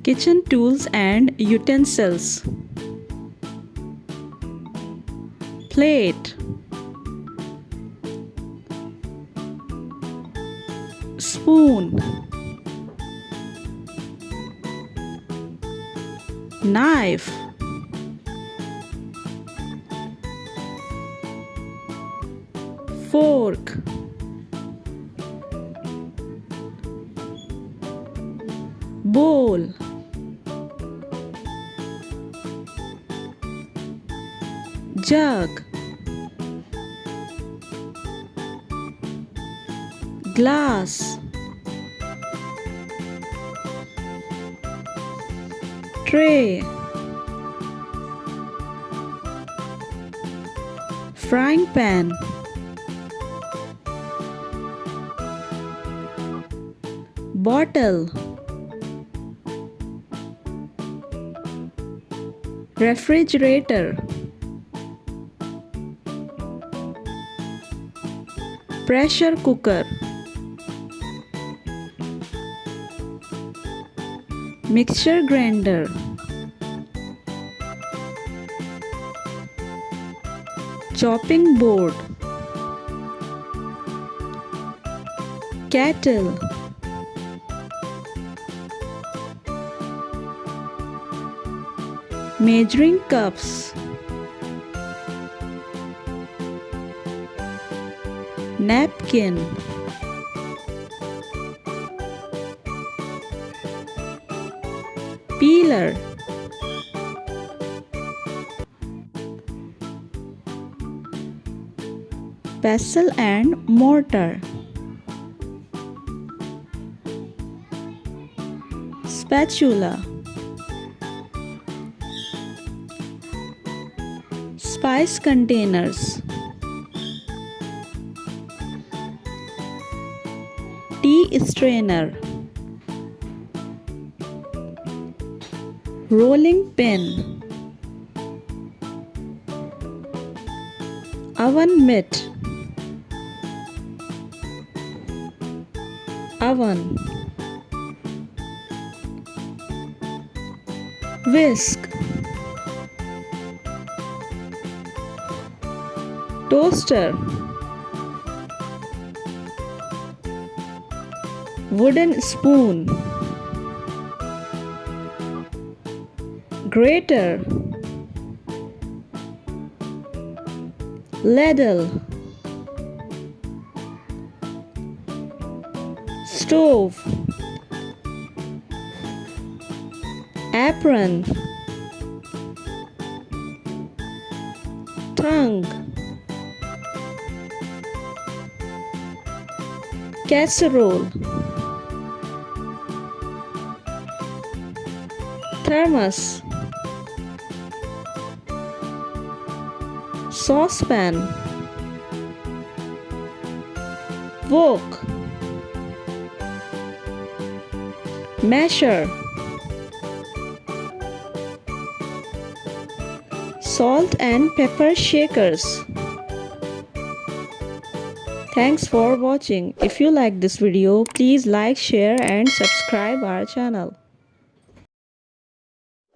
Kitchen tools and utensils. Plate. Spoon. Knife. Fork. Bowl. Jug. Glass. Tray. Frying pan. Bottle. Refrigerator. Pressure cooker. Mixture grinder. Chopping board. Kettle. Measuring cups. Napkin. Peeler. Pestle and mortar. Spatula. Spice containers. Tea strainer. Rolling pin. Oven mitt. Oven. Whisk. Toaster. Wooden spoon. Grater. Ladle. Stove. Apron. Tongue. Casserole. Thermos. Saucepan. Wok. Masher. Salt and pepper shakers. Thanks for watching. If you like this video, please like, share and subscribe our channel.